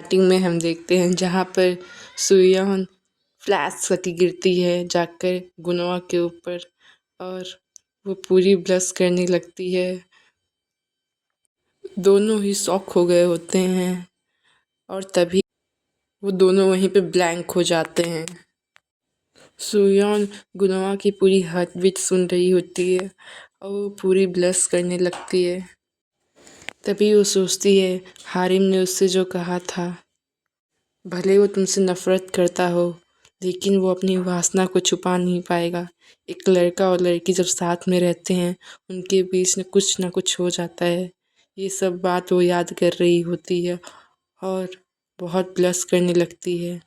Starting में हम देखते हैं जहाँ पर सुयोन फ्लैश करके गिरती है जाकर गुनवा के ऊपर और वो पूरी ब्लश करने लगती है। दोनों ही शॉक हो गए होते हैं और तभी वो दोनों वहीं पे ब्लैंक हो जाते हैं। सुयोन गुनवा की पूरी हार्ट बीट सुन रही होती है और वो पूरी ब्लश करने लगती है। तभी वो सोचती है हारिम ने उससे जो कहा था, भले वो तुमसे नफ़रत करता हो लेकिन वो अपनी वासना को छुपा नहीं पाएगा। एक लड़का और लड़की जब साथ में रहते हैं उनके बीच में कुछ ना कुछ हो जाता है। ये सब बात वो याद कर रही होती है और बहुत ब्लश करने लगती है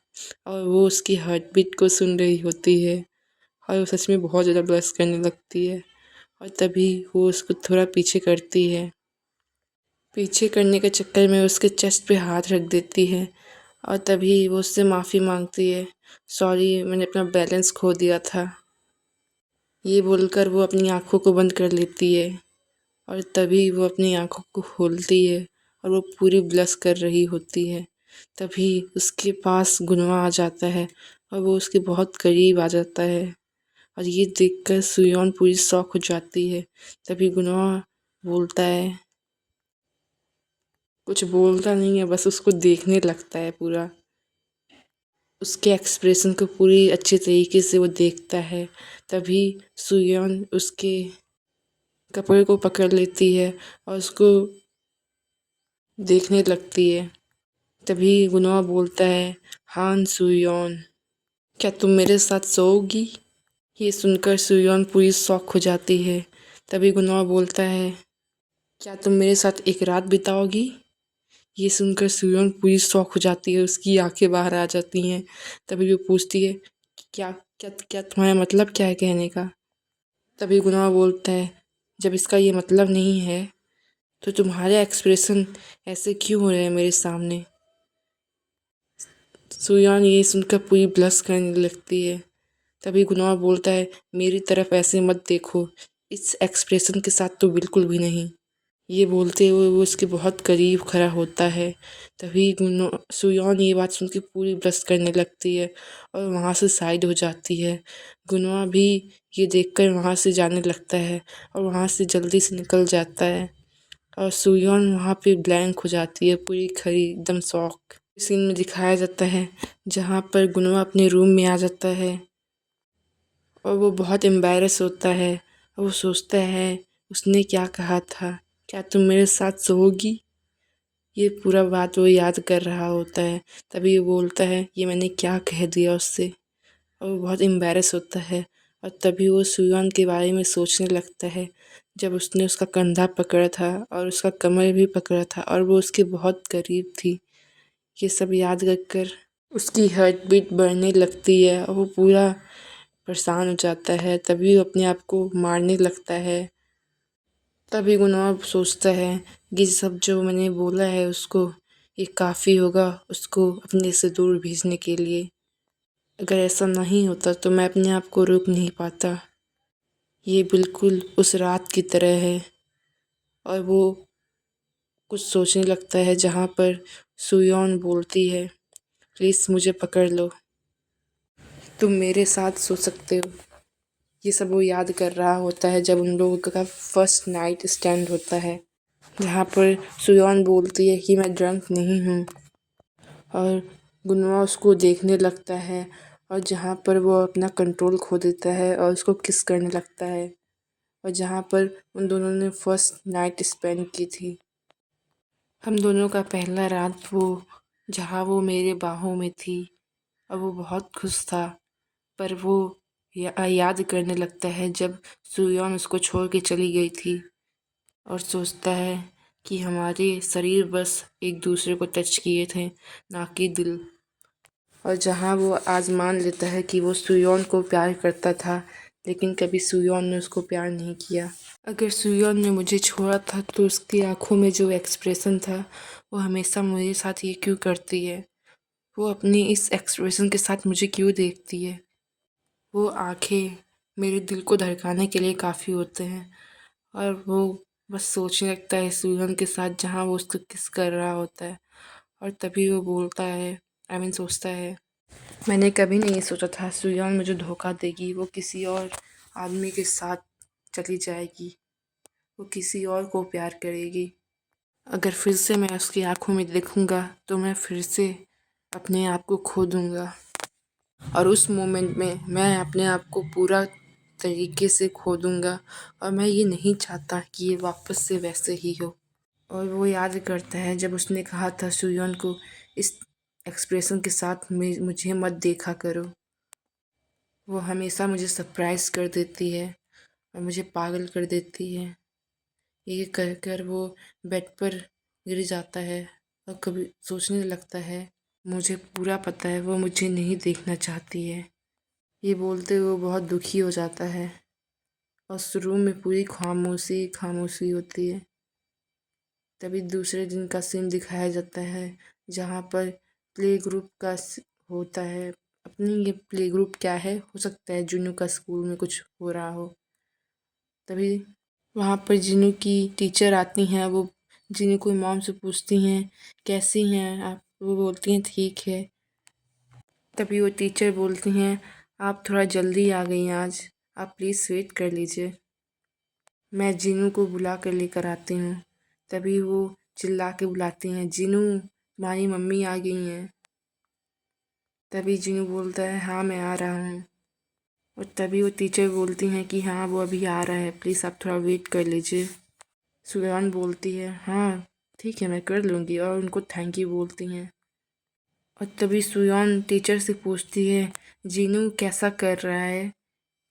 और वो उसकी हार्ट बीट को सुन रही होती है और वो सच में बहुत ज़्यादा ब्लश करने लगती है। और तभी वो उसको थोड़ा पीछे करती है। पीछे करने के चक्कर में उसके चेस्ट पे हाथ रख देती है और तभी वो उससे माफ़ी मांगती है, सॉरी मैंने अपना बैलेंस खो दिया था। ये बोलकर वो अपनी आँखों को बंद कर लेती है और तभी वो अपनी आँखों को खोलती है और वो पूरी ब्लश कर रही होती है। तभी उसके पास गुनवा आ जाता है और वो उसके बहुत करीब आ जाता है और ये देखकर सुयोन पूरी शॉक हो जाती है। तभी गुनवा बोलता है, कुछ बोलता नहीं है, बस उसको देखने लगता है पूरा। उसके एक्सप्रेशन को पूरी अच्छे तरीके से वो देखता है। तभी सुयोन उसके कपड़े को पकड़ लेती है और उसको देखने लगती है। तभी गुनवा बोलता है, हान सुयोन, क्या तुम मेरे साथ सोओगी? ये सुनकर सुयोन पूरी शॉक हो जाती है। तभी गुनवा बोलता है, क्या तुम मेरे साथ एक रात बिताओगी? ये सुनकर सुयोन पूरी शॉक हो जाती है, उसकी आंखें बाहर आ जाती हैं। तभी वो पूछती है, क्या क्या क्या तुम्हारा मतलब क्या है कहने का? तभी गुनवा बोलता है, जब इसका ये मतलब नहीं है तो तुम्हारे एक्सप्रेशन ऐसे क्यों हो रहे हैं मेरे सामने? सुयोन ये सुनकर पूरी ब्लश करने लगती है। तभी गुनवा बोलता है, मेरी तरफ ऐसे मत देखो, इस एक्सप्रेशन के साथ तो बिल्कुल भी नहीं। ये बोलते हुए वो उसके बहुत करीब खड़ा होता है। तभी सुयोन ये बात सुन के पूरी ब्लश करने लगती है और वहाँ से साइड हो जाती है। गुनवा भी ये देखकर वहाँ से जाने लगता है और वहाँ से जल्दी से निकल जाता है और सुयोन वहाँ पे ब्लैंक हो जाती है, पूरी खड़ी एकदम शॉक। सीन में दिखाया जाता है जहाँ पर गुनवा अपने रूम में आ जाता है और वो बहुत एम्बैरस होता है और वो सोचता है उसने क्या कहा था, क्या तुम मेरे साथ सोओगी? ये पूरा बात वो याद कर रहा होता है। तभी वो बोलता है, ये मैंने क्या कह दिया उससे, और वो बहुत एम्बैरस होता है। और तभी वो सुयोन के बारे में सोचने लगता है जब उसने उसका कंधा पकड़ा था और उसका कमर भी पकड़ा था और वो उसके बहुत करीब थी। ये सब याद कर उसकी हार्ट बीट बढ़ने लगती है और वो पूरा परेशान हो जाता है। तभी वो अपने आप को मारने लगता है। तभी गुनवा सोचता है कि सब जो मैंने बोला है उसको ये काफ़ी होगा उसको अपने से दूर भेजने के लिए। अगर ऐसा नहीं होता तो मैं अपने आप को रोक नहीं पाता। ये बिल्कुल उस रात की तरह है। और वो कुछ सोचने लगता है जहाँ पर सुयोन बोलती है, प्लीज़ मुझे पकड़ लो, तुम मेरे साथ सो सकते हो। ये सब वो याद कर रहा होता है जब उन लोगों का फर्स्ट नाइट स्टैंड होता है, जहाँ पर सुयोन बोलती है कि मैं ड्रंक नहीं हूँ और गुनवा उसको देखने लगता है और जहाँ पर वो अपना कंट्रोल खो देता है और उसको किस करने लगता है और जहाँ पर उन दोनों ने फर्स्ट नाइट स्पेंड की थी। हम दोनों का पहला रात वो जहाँ वो मेरे बाहों में थी और वो बहुत खुश था, पर वो याद करने लगता है जब सुयोन उसको छोड़ के चली गई थी और सोचता है कि हमारे शरीर बस एक दूसरे को टच किए थे, ना कि दिल। और जहाँ वो आज मान लेता है कि वो सुयोन को प्यार करता था, लेकिन कभी सुयोन ने उसको प्यार नहीं किया। अगर सुयोन ने मुझे छोड़ा था तो उसकी आंखों में जो एक्सप्रेशन था वो हमेशा मेरे साथ ये क्यों करती है? वो अपनी इस एक्सप्रेशन के साथ मुझे क्यों देखती है? वो आंखें मेरे दिल को धड़काने के लिए काफ़ी होते हैं। और वो बस सोचने लगता है सुयोन के साथ जहाँ वो उसको किस कर रहा होता है और तभी वो बोलता है, सोचता है, मैंने कभी नहीं सोचा था सुयान मुझे धोखा देगी, वो किसी और आदमी के साथ चली जाएगी, वो किसी और को प्यार करेगी। अगर फिर से मैं उसकी आंखों में देखूंगा तो मैं फिर से अपने आप को खो दूंगा, और उस मोमेंट में मैं अपने आप को पूरा तरीके से खो दूंगा, और मैं ये नहीं चाहता कि ये वापस से वैसे ही हो। और वो याद करता है जब उसने कहा था सुयोन को, इस एक्सप्रेशन के साथ मुझे मत देखा करो। वो हमेशा मुझे सरप्राइज़ कर देती है और मुझे पागल कर देती है। ये कर कर वो बेड पर गिर जाता है और कभी सोचने लगता है, मुझे पूरा पता है वो मुझे नहीं देखना चाहती है। ये बोलते हुए वो बहुत दुखी हो जाता है और उस रूम में पूरी खामोशी खामोशी होती है। तभी दूसरे दिन का सीन दिखाया जाता है जहाँ पर प्ले ग्रुप का होता है। अपनी ये प्ले ग्रुप क्या है, हो सकता है जुनू का स्कूल में कुछ हो रहा हो। तभी वहाँ पर जिनू की टीचर आती हैं, वो जिनू को मॉम से पूछती हैं कैसी हैं आप, वो बोलती हैं ठीक है। तभी वो टीचर बोलती हैं आप थोड़ा जल्दी आ गई आज, आप प्लीज़ वेट कर लीजिए, मैं जिनू को बुला कर लेकर आती हूँ। तभी वो चिल्ला के बुलाती हैं, जिनू तुम्हारी मम्मी आ गई हैं। तभी जिनू बोलता है हाँ मैं आ रहा हूँ। और तभी वो टीचर बोलती हैं कि हाँ वो अभी आ रहा है, प्लीज़ आप थोड़ा वेट कर लीजिए। सुयान बोलती है हाँ ठीक है मैं कर लूँगी, और उनको थैंक यू बोलती हैं। और तभी सुयान टीचर से पूछती है जिनू कैसा कर रहा है,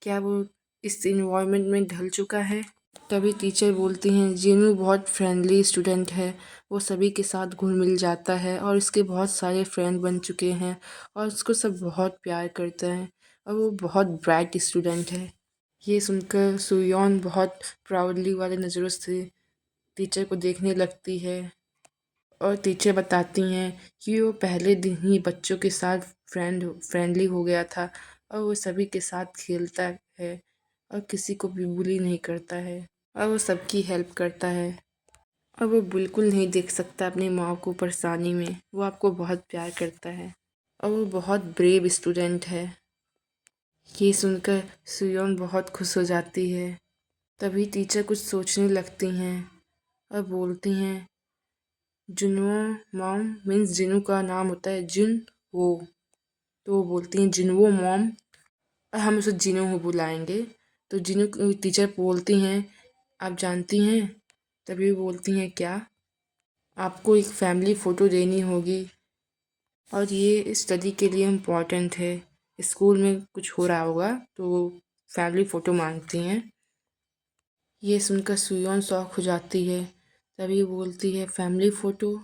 क्या वो इस इन्वायरमेंट में ढल चुका है। तभी टीचर बोलती हैं जिनू बहुत फ्रेंडली स्टूडेंट है, वो सभी के साथ घुल मिल जाता है और इसके बहुत सारे फ्रेंड बन चुके हैं और उसको सब बहुत प्यार करते हैं, और वो बहुत ब्राइट स्टूडेंट है। ये सुनकर सुयोन बहुत प्राउडली वाले नज़रों से टीचर को देखने लगती है, और टीचर बताती हैं कि वो पहले दिन ही बच्चों के साथ फ्रेंडली हो गया था, और वो सभी के साथ खेलता है और किसी को भी बुली नहीं करता है, और वो सबकी हेल्प करता है। और वो बिल्कुल नहीं देख सकता अपनी माँ को परेशानी में, वो आपको बहुत प्यार करता है, और वो बहुत ब्रेव स्टूडेंट है। ये सुनकर सुयोन बहुत खुश हो जाती है। तभी टीचर कुछ सोचने लगती हैं और बोलती हैं जुनवो मॉम, मीन्स जिनू का नाम होता है जिन वो, तो वो बोलती हैं जिनवो मॉम, और हम उसे जिनू हो बुलाएंगे। तो जिनू टीचर बोलती हैं आप जानती हैं, तभी वो बोलती हैं क्या, आपको एक फैमिली फ़ोटो देनी होगी, और ये स्टडी के लिए इम्पॉर्टेंट है। स्कूल में कुछ हो रहा होगा तो वो फैमिली फ़ोटो मांगती हैं। ये सुनकर सुयोन शॉक हो जाती है। तभी बोलती है फैमिली फ़ोटो,